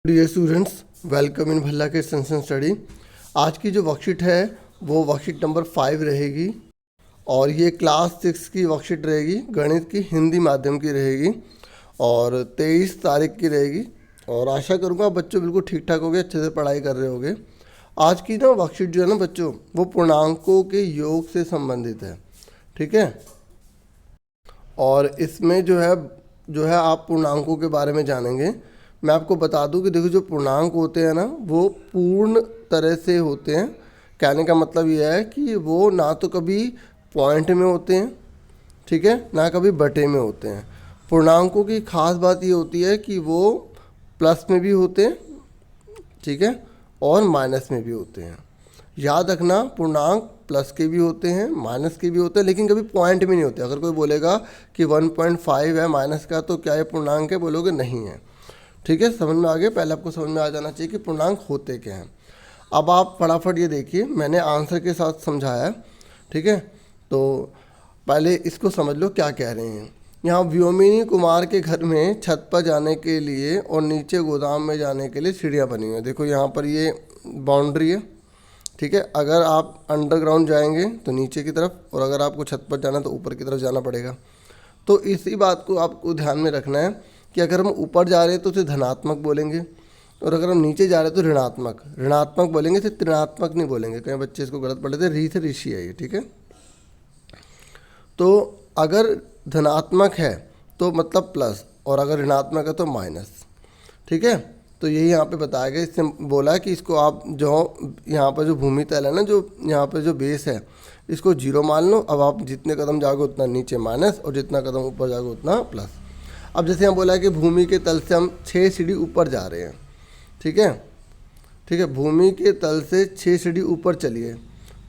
Dear students, welcome in Bhalla के सेंसन study. आज की जो वर्कशीट है वो वर्कशीट नंबर 5 रहेगी और ये क्लास 6 की वर्कशीट रहेगी, गणित की हिंदी माध्यम की रहेगी और 23 तारीख की रहेगी। और आशा करूँगा बच्चों बिल्कुल ठीक ठाक होगे, अच्छे से पढ़ाई कर रहे होगे। आज की ना वर्कशीट जो है ना बच्चों, वो पूर्णांकों के योग से संबंधित है, ठीक है। और इसमें जो है आप पूर्णांकों के बारे में जानेंगे। मैं आपको बता दूं कि देखो, जो पूर्णांक होते हैं ना वो पूर्ण तरह से होते हैं। कहने का मतलब यह है कि वो ना तो कभी पॉइंट में होते हैं, ठीक है, ना कभी बटे में होते हैं। पूर्णांकों की खास बात ये होती है कि वो प्लस में भी होते हैं, ठीक है, और माइनस में भी होते हैं। याद रखना, पूर्णांक प्लस के भी होते हैं, माइनस के भी होते हैं, लेकिन कभी पॉइंट में नहीं होते। अगर कोई बोलेगा कि 1.5 है माइनस का, तो क्या ये पूर्णांक है, बोलोगे नहीं है, ठीक है। समझ में आ गया। पहले आपको समझ में आ जाना चाहिए कि पूर्णांक होते क्या हैं। अब आप फटाफट ये देखिए, मैंने आंसर के साथ समझाया है, ठीक है। तो पहले इसको समझ लो क्या कह रहे हैं। यहाँ व्योमिनी कुमार के घर में छत पर जाने के लिए और नीचे गोदाम में जाने के लिए सीढ़ियाँ बनी हुई हैं। देखो यहाँ पर ये बाउंड्री है, ठीक है। अगर आप अंडरग्राउंड जाएंगे तो नीचे की तरफ, और अगर आपको छत पर जाना तो ऊपर की तरफ जाना पड़ेगा। तो इसी बात को आपको ध्यान में रखना है कि अगर हम ऊपर जा रहे हैं तो उसे धनात्मक बोलेंगे, और अगर हम नीचे जा रहे हैं तो ऋणात्मक बोलेंगे, इसे ऋणात्मक नहीं बोलेंगे। कई बच्चे इसको गलत पढ़ लेते हैं, री से ऋषि है ये, ठीक है। तो अगर धनात्मक है तो मतलब प्लस, और अगर ऋणात्मक है तो माइनस, ठीक है। तो यही यहाँ पे बताया गया। इससे बोला कि इसको आप जो यहाँ पर जो भूमि तल है ना, जो यहाँ पर जो बेस है, इसको 0 मान लो। अब आप जितने कदम जाओगे उतना नीचे माइनस, और जितना कदम ऊपर जाओगे उतना प्लस। अब जैसे हम बोला कि भूमि के तल से हम 6 सीढ़ी ऊपर जा रहे हैं, ठीक है, ठीक है। भूमि के तल से 6 सीढ़ी ऊपर चलिए,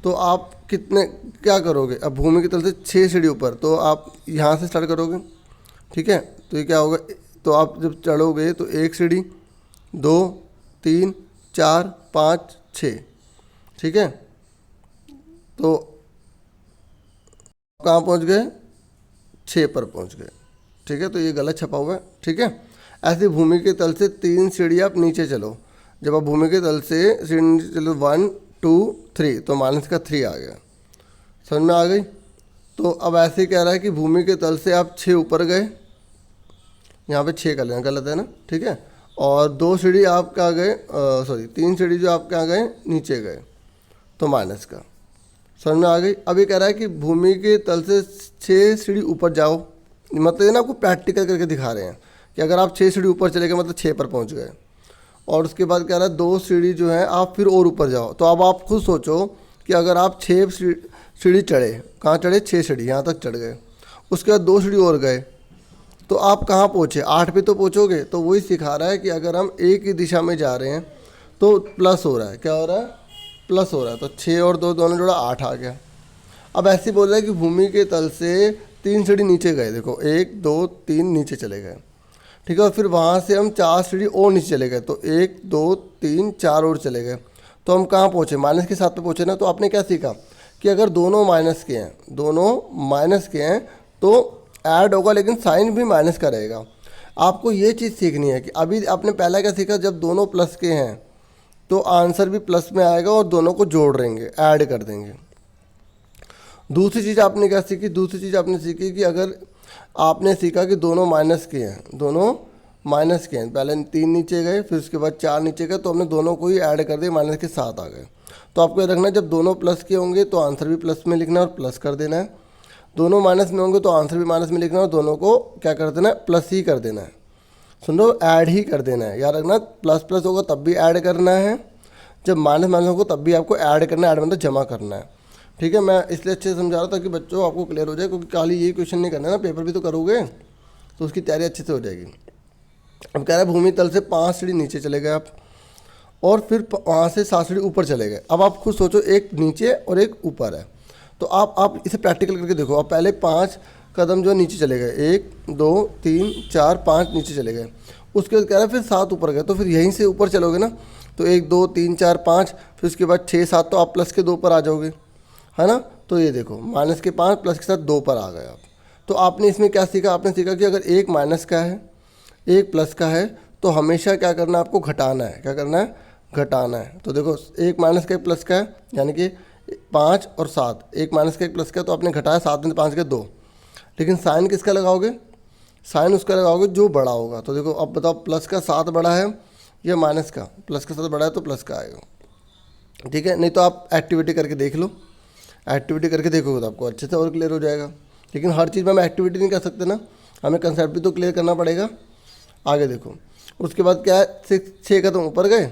तो आप क्या करोगे। अब भूमि के तल से 6 सीढ़ी ऊपर, तो आप यहाँ से स्टार्ट करोगे, ठीक है। तो ये क्या होगा, तो आप जब चढ़ोगे तो 1 सीढ़ी, 2, 3, 4, 5, 6, ठीक है। तो कहाँ पहुँच गए, 6 पर पहुँच गए, ठीक है। तो ये गलत छपा हुआ है, ठीक है। ऐसे भूमि के तल से 3 सीढ़ी आप नीचे चलो। जब आप भूमि के तल से सीढ़ी नीचे चलो 1, 2, 3, तो माइनस का 3 आ गया। समझ में आ गई। तो अब ऐसे ही कह रहा है कि भूमि के तल से आप 6 ऊपर गए, यहाँ पे 6 कर लेना, गलत है ना, ठीक है। और 2 सीढ़ी आप क्या गए, 3 सीढ़ी जो आप क्या गए, नीचे गए, तो माइनस का। समझ में आ गई। अब ये कह रहा है कि भूमि के तल से 6 सीढ़ी ऊपर जाओ। मतलब ये ना आपको प्रैक्टिकल करके दिखा रहे हैं कि अगर आप 6 सीढ़ी ऊपर चले गए मतलब 6 पर पहुंच गए। और उसके बाद कह रहा है 2 सीढ़ी जो है आप फिर और ऊपर जाओ। तो अब आप खुद सोचो कि अगर आप 6 सीढ़ी चढ़े, कहाँ चढ़े, 6 सीढ़ी यहाँ तक चढ़ गए, उसके बाद 2 सीढ़ी और गए, तो आप कहाँ पहुँचे, 8 पे तो पहुँचोगे। तो वही सिखा रहा है कि अगर हम एक ही दिशा में जा रहे हैं तो प्लस हो रहा है, क्या हो रहा है, प्लस हो रहा है। तो 6 और 2 दोनों जोड़ा 8 आ गया। अब ऐसे बोल रहा है कि भूमि के तल से 3 सीढ़ी नीचे गए, देखो 1, 2, 3 नीचे चले गए, ठीक है। और फिर वहाँ से हम 4 सीढ़ी और नीचे चले गए, तो 1, 2, 3, 4 और चले गए, तो हम कहाँ पहुँचे, माइनस के 7 पे पहुँचे ना। तो आपने क्या सीखा कि अगर दोनों माइनस के हैं तो ऐड होगा, लेकिन साइन भी माइनस का रहेगा। आपको ये चीज़ सीखनी है कि अभी आपने पहला क्या सीखा, जब दोनों प्लस के हैं तो आंसर भी प्लस में आएगा और दोनों को जोड़ देंगे, ऐड कर देंगे। दूसरी चीज़ आपने क्या सीखी, कि अगर आपने सीखा कि दोनों माइनस के हैं, पहले 3 नीचे गए, फिर उसके बाद 4 नीचे गए, तो हमने दोनों को ही ऐड कर दिया, माइनस के 7 आ गए। तो आपको ये रखना है, जब दोनों प्लस के होंगे तो आंसर भी प्लस में लिखना है और प्लस कर देना है। दोनों माइनस में होंगे तो आंसर भी माइनस में लिखना है और दोनों को क्या कर देना है, प्लस ही कर देना है। सुनो, ऐड ही कर देना है, याद रखना। प्लस प्लस होगा तब भी ऐड करना है, जब माइनस माइनस होगा तब भी आपको ऐड करना है, ऐड मतलब जमा करना है, ठीक है। मैं इसलिए अच्छे से समझा रहा था कि बच्चों आपको क्लियर हो जाए, क्योंकि खाली यही क्वेश्चन नहीं करना है ना, पेपर भी तो करोगे, तो उसकी तैयारी अच्छे से हो जाएगी। अब कह रहा है भूमि तल से 5 सीढ़ी नीचे चले गए आप, और फिर वहाँ से 7 सीढ़ी ऊपर चले गए। अब आप खुद सोचो, एक नीचे और एक ऊपर है, तो आप इसे प्रैक्टिकल करके देखो। आप पहले 5 कदम जो नीचे चले गए, 1, 2, 3, 4, 5 नीचे चले गए। उसके बाद कह रहा है फिर 7 ऊपर गए, तो फिर यहीं से ऊपर चलोगे ना, तो 1, 2, 3, 4, 5, फिर उसके बाद 6, 7, तो आप प्लस के 2 पर आ जाओगे, है ना। तो ये देखो, माइनस के 5 प्लस के साथ 2 पर आ गए आप। तो आपने इसमें क्या सीखा, आपने सीखा कि अगर एक माइनस का है, एक प्लस का है, तो हमेशा क्या करना है आपको, घटाना है। क्या करना है, घटाना है। तो देखो एक माइनस का एक प्लस का है, यानी कि 5 और 7, एक माइनस का एक प्लस का है, तो आपने घटाया 7 में 5 के 2, लेकिन साइन किसका लगाओगे, साइन उसका लगाओगे जो बड़ा होगा। तो देखो अब बताओ प्लस का 7 बड़ा है या माइनस का, प्लस का 7 बड़ा है तो प्लस का आएगा। ठीक है, नहीं तो आप एक्टिविटी करके देख लो, एक्टिविटी करके देखोगे तो आपको अच्छे से और क्लियर हो जाएगा। लेकिन हर चीज़ में हम एक्टिविटी नहीं कर सकते ना, हमें कंसेप्ट भी तो क्लियर करना पड़ेगा। आगे देखो, उसके बाद क्या है, 6 कदम ऊपर गए,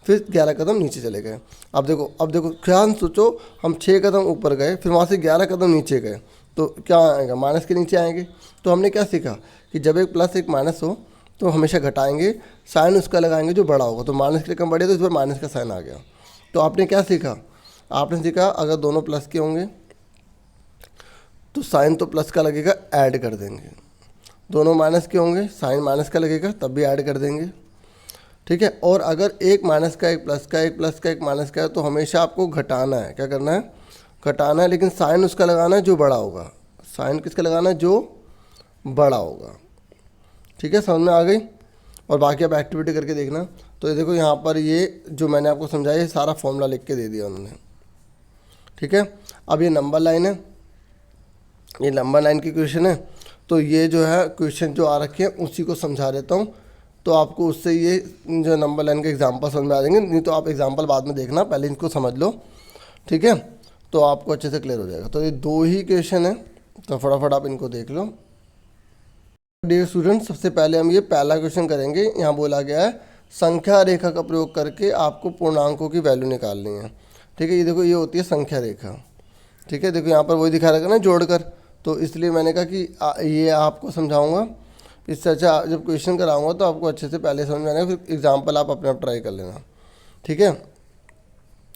फिर 11 कदम नीचे चले गए। अब देखो ध्यान सोचो, हम 6 कदम ऊपर गए, फिर वहाँ से 11 कदम नीचे गए, तो क्या आएगा, माइनस के नीचे आएंगे। तो हमने क्या सीखा कि जब एक प्लस एक माइनस हो तो हमेशा घटाएंगे, साइन उसका लगाएंगे जो बड़ा होगा। तो माइनस की रकम बढ़ी तो इस पर माइनस का साइन आ गया। तो आपने क्या सीखा, आपने सीखा अगर दोनों प्लस के होंगे तो साइन तो प्लस का लगेगा, ऐड कर देंगे। दोनों माइनस के होंगे, साइन माइनस का लगेगा, तब भी ऐड कर देंगे। ठीक है, और अगर एक माइनस का एक प्लस का, एक प्लस का एक माइनस का है, तो हमेशा आपको घटाना है। क्या करना है, घटाना है, लेकिन साइन उसका लगाना है जो बड़ा होगा। साइन किसका लगाना है, जो बड़ा होगा। ठीक है, समझ में आ गई। और बाकी आप एक्टिविटी करके देखना। तो ये देखो यहाँ पर ये जो मैंने आपको समझाया, ये सारा फॉर्मूला लिख के दे दिया उन्होंने। ठीक है, अब ये नंबर लाइन है, ये नंबर लाइन की क्वेश्चन है। तो ये जो है क्वेश्चन जो आ रखे हैं उसी को समझा देता हूँ, तो आपको उससे ये जो नंबर लाइन के एग्जांपल समझ में आ जाएंगे। नहीं तो आप एग्जांपल बाद में देखना, पहले इनको समझ लो। ठीक है, तो आपको अच्छे से क्लियर हो जाएगा। तो ये 2 ही क्वेश्चन है, तो फटाफट आप इनको देख लो। डियर स्टूडेंट, सबसे पहले हम ये पहला क्वेश्चन करेंगे। यहाँ बोला गया है संख्या रेखा का प्रयोग करके आपको पूर्णांकों की वैल्यू निकालनी है। ठीक है, ये देखो ये होती है संख्या रेखा। ठीक है, देखो यहाँ पर वही दिखा रखा ना जोड़कर, तो इसलिए मैंने कहा कि ये आपको समझाऊंगा। इससे अच्छा जब क्वेश्चन कराऊंगा तो आपको अच्छे से पहले समझ में आएगा, फिर एग्जाम्पल आप अपने आप ट्राई कर लेना। ठीक है,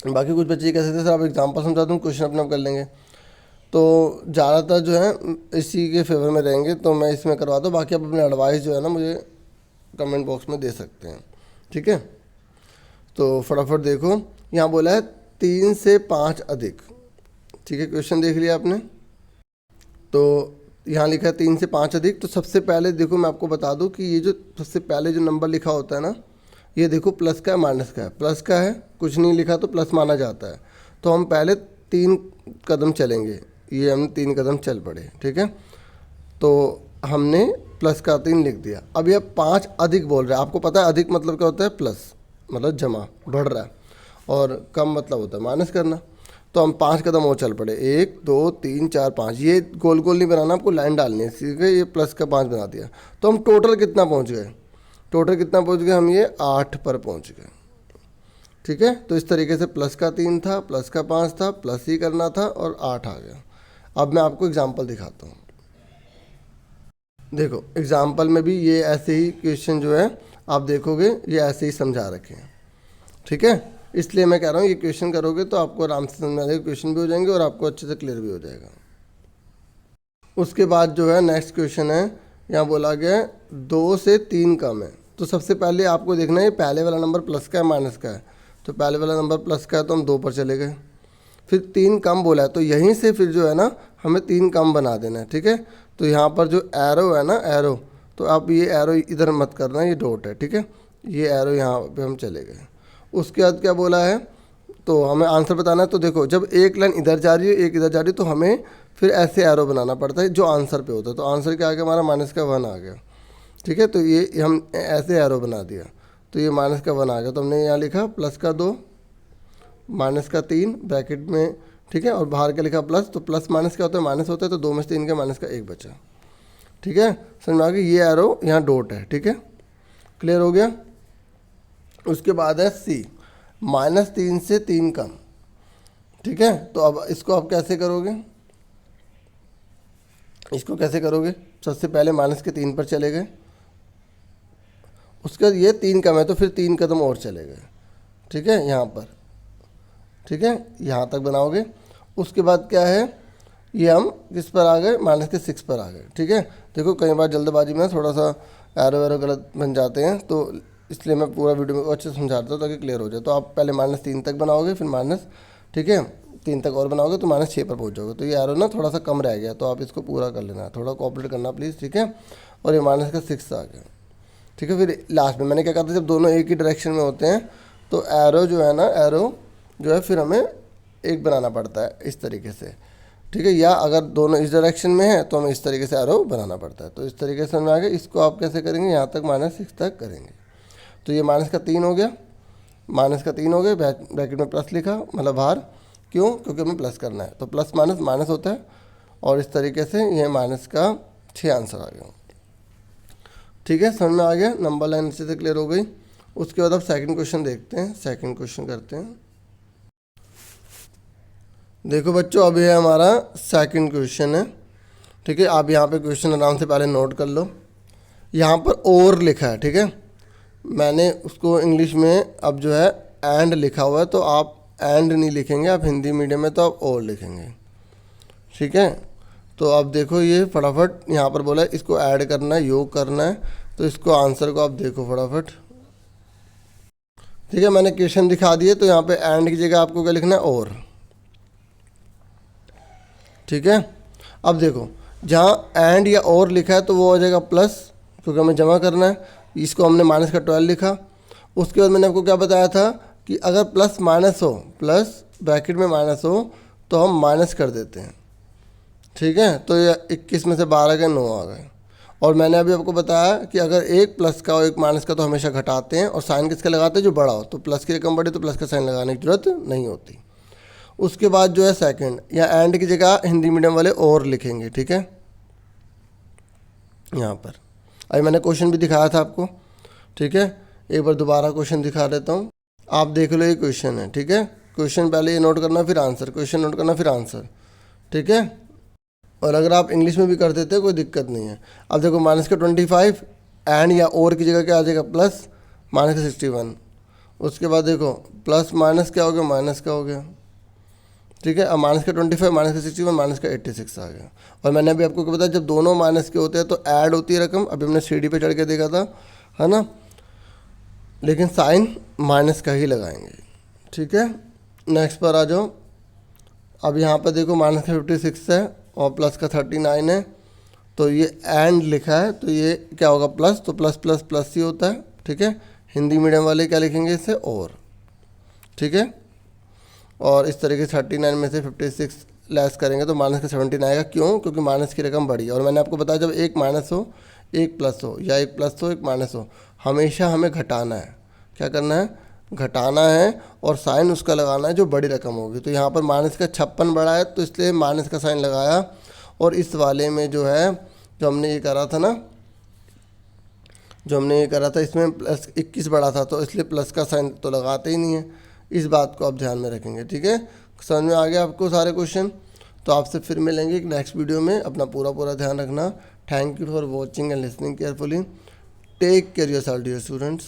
बाकी कुछ बच्चे कह सकते हैं सर आप एग्जाम्पल समझा दूँ, क्वेश्चन अपने आप कर लेंगे। तो ज़्यादातर जो है इसी के फेवर में रहेंगे, तो मैं इसमें करवा दूँ। बाकी आप अपने एडवाइस जो है ना मुझे कमेंट बॉक्स में दे सकते हैं। ठीक है, तो फटाफट देखो, यहाँ बोला है 3 से 5 अधिक। ठीक है, क्वेश्चन देख लिया आपने। तो यहाँ लिखा है 3 से 5 अधिक। तो सबसे पहले देखो मैं आपको बता दूँ कि ये जो सबसे पहले जो नंबर लिखा होता है ना, ये देखो प्लस का है माइनस का है, प्लस का है कुछ नहीं लिखा तो प्लस माना जाता है। तो हम पहले 3 कदम चलेंगे, ये हमने 3 कदम चल पड़े। ठीक है, तो हमने प्लस का 3 लिख दिया। अब ये 5 अधिक बोल रहा है। आपको पता है अधिक मतलब क्या होता है, प्लस मतलब जमा बढ़ रहा है, और कम मतलब होता है माइनस करना। तो हम 5 कदम और चल पड़े, 1 2 3 4 5। ये गोल गोल नहीं बनाना, आपको लाइन डालनी है। ठीक है, ये प्लस का 5 बना दिया। तो हम टोटल कितना पहुंच गए, टोटल कितना पहुंच गए, हम ये 8 पर पहुंच गए। ठीक है, तो इस तरीके से प्लस का 3 था, प्लस का 5 था, प्लस ही करना था और 8 आ गया। अब मैं आपको एग्जाम्पल दिखाता हूँ। देखो एग्जाम्पल में भी ये ऐसे ही क्वेश्चन जो है आप देखोगे, ये ऐसे ही समझा रखे हैं। ठीक है, इसलिए मैं कह रहा हूँ ये क्वेश्चन करोगे तो आपको आराम से समझ में आ जाएगा, क्वेश्चन भी हो जाएंगे और आपको अच्छे से क्लियर भी हो जाएगा। उसके बाद जो है नेक्स्ट क्वेश्चन है, यहाँ बोला गया है 2 से 3 कम है। तो सबसे पहले आपको देखना है पहले वाला नंबर प्लस का है माइनस का है। तो पहले वाला नंबर प्लस का है तो हम 2 पर चले गए। फिर 3 कम बोला है, तो यहीं से फिर जो है ना हमें 3 कम बना देना है। ठीक है, तो यहाँ पर जो एरो है ना, एरो, तो आप ये एरो इधर मत करना, ये डॉट है। ठीक है, ये एरो यहाँ पे हम चले गए। उसके बाद क्या बोला है, तो हमें आंसर बताना है। तो देखो जब एक लाइन इधर जा रही है एक इधर जा रही है, तो हमें फिर ऐसे एरो बनाना पड़ता है जो आंसर पे होता है। तो आंसर क्या आ गया हमारा, माइनस का 1 आ गया। ठीक है, तो ये हम ऐसे एरो बना दिया, तो ये माइनस का 1 आ गया। तो हमने यहाँ लिखा प्लस का 2 माइनस का 3 ब्रैकेट में। ठीक है, और बाहर क्या लिखा प्लस, तो प्लस माइनस क्या होता है, माइनस होता है। तो 2 में से 3 का माइनस का 1 बचा। ठीक है, समझ में आ गई। ये एरो यहाँ डॉट है। ठीक है, क्लियर हो गया। उसके बाद है सी, -3 से 3 कम। ठीक है, तो अब इसको आप कैसे करोगे, इसको कैसे करोगे, सबसे पहले माइनस के 3 पर चले गए, उसके बाद ये 3 कम है तो फिर 3 कदम और चले गए। ठीक है, यहाँ पर, ठीक है, यहाँ तक बनाओगे। उसके बाद क्या है, ये हम किस पर आ गए, माइनस के 6 पर आ गए। ठीक है, देखो कई बार जल्दबाजी में थोड़ा सा एरो वेरो गलत बन जाते हैं, तो इसलिए मैं पूरा वीडियो में अच्छे से समझाता हूँ ताकि क्लियर हो जाए। तो आप पहले -3 तक बनाओगे, फिर माइनस, ठीक है, 3 तक और बनाओगे तो -6 पर पहुँच जाओगे। तो ये एरो ना थोड़ा सा कम रह गया, तो आप इसको पूरा कर लेना, थोड़ा कोऑपरेट करना प्लीज़। ठीक है, और ये माइनस का 6 आ गया। ठीक है। फिर लास्ट में मैंने क्या कहा था, जब दोनों एक ही डायरेक्शन में होते हैं तो एरो जो है ना, एरो जो है फिर हमें एक बनाना पड़ता है इस तरीके से, ठीक है। या अगर दोनों इस डायरेक्शन में है तो हमें इस तरीके से एरो बनाना पड़ता है। तो इस तरीके से समझ में आ गया। इसको आप कैसे करेंगे, यहाँ तक -6 तक करेंगे। तो ये -3 हो गया, -3 हो गया, ब्रैकेट में प्लस लिखा, मतलब बाहर, क्यों, क्योंकि हमें प्लस करना है, तो प्लस माइनस माइनस होता है। और इस तरीके से ये -6 आंसर आ गया। ठीक है, समझ में आ गया, नंबर लाइन अच्छे से क्लियर हो गई। उसके बाद अब सेकंड क्वेश्चन देखते हैं, सेकंड क्वेश्चन करते हैं। देखो बच्चों, अब ये हमारा सेकंड क्वेश्चन है, ठीक है। आप यहाँ पे क्वेश्चन आराम से पहले नोट कर लो। यहाँ पर और लिखा है, ठीक है। मैंने उसको इंग्लिश में अब जो है एंड लिखा हुआ है, तो आप एंड नहीं लिखेंगे, आप हिंदी मीडियम में तो आप और लिखेंगे, ठीक है। तो अब देखो ये फटाफट यहाँ पर बोला है इसको ऐड करना है, योग करना है, तो इसको आंसर को आप देखो फटाफट, ठीक है। मैंने क्वेश्चन दिखा दिए, तो यहाँ पे एंड की जगह आपको क्या लिखना है, और, ठीक है। अब देखो जहाँ एंड या और लिखा है तो वो हो जाएगा प्लस, क्योंकि हमें जमा करना है। इसको हमने -12 लिखा। उसके बाद मैंने आपको क्या बताया था कि अगर प्लस माइनस हो, प्लस ब्रैकेट में माइनस हो, तो हम माइनस कर देते हैं, ठीक है। तो ये 21 में से 12 के 9 आ गए। और मैंने अभी आपको बताया कि अगर एक प्लस का और एक माइनस का तो हमेशा घटाते हैं, और साइन किसका लगाते हैं, जो बड़ा हो। तो प्लस की रकम बड़ी तो प्लस का साइन लगाने की जरूरत नहीं होती। उसके बाद जो है सेकंड, या एंड की जगह हिंदी मीडियम वाले और लिखेंगे, ठीक है। यहाँ पर अभी मैंने क्वेश्चन भी दिखाया था आपको, ठीक है। एक बार दोबारा क्वेश्चन दिखा देता हूँ, आप देख लो। ये क्वेश्चन है, ठीक है। क्वेश्चन पहले ये नोट करना, फिर आंसर, क्वेश्चन नोट करना, फिर आंसर, ठीक है। और अगर आप इंग्लिश में भी कर देते हो कोई दिक्कत नहीं है। अब देखो -25 एंड या और की जगह क्या आ जाएगा, प्लस -61। उसके बाद देखो प्लस माइनस क्या हो गया, माइनस का हो गया, ठीक है। अब -25 -61 -86 आ गया। और मैंने अभी आपको बताया जब दोनों माइनस के होते हैं तो ऐड होती है रकम। अभी हमने सीढ़ी पे चढ़ के देखा था, है ना, लेकिन साइन माइनस का ही लगाएंगे, ठीक है। नेक्स्ट पर आ जाओ। अब यहाँ पर देखो -56 है और प्लस का 39 है, तो ये एंड लिखा है, तो ये क्या होगा, प्लस, तो प्लस प्लस प्लस ही होता है, ठीक है। हिंदी मीडियम वाले क्या लिखेंगे इसे, और, ठीक है। और इस तरीके से 39 में से 56 लेस करेंगे तो -17 आएगा, क्यों, क्योंकि माइनस की रकम बड़ी है। और मैंने आपको बताया जब एक माइनस हो, एक प्लस हो, या एक प्लस हो एक माइनस हो, हमेशा हमें घटाना है। क्या करना है, घटाना है, और साइन उसका लगाना है जो बड़ी रकम होगी। तो यहाँ पर माइनस का 56 बड़ा है, तो इसलिए माइनस का साइन लगाया। और इस वाले में जो है, जो हमने ये करा था ना, जो हमने ये करा था, इसमें प्लस 21 बड़ा था, तो इसलिए प्लस का साइन तो लगाते ही नहीं है। इस बात को आप ध्यान में रखेंगे, ठीक है। समझ में आ गया आपको सारे क्वेश्चन। तो आपसे फिर मिलेंगे एक नेक्स्ट वीडियो में। अपना पूरा ध्यान रखना। Thank you for watching and listening carefully. Take care yourself dear students.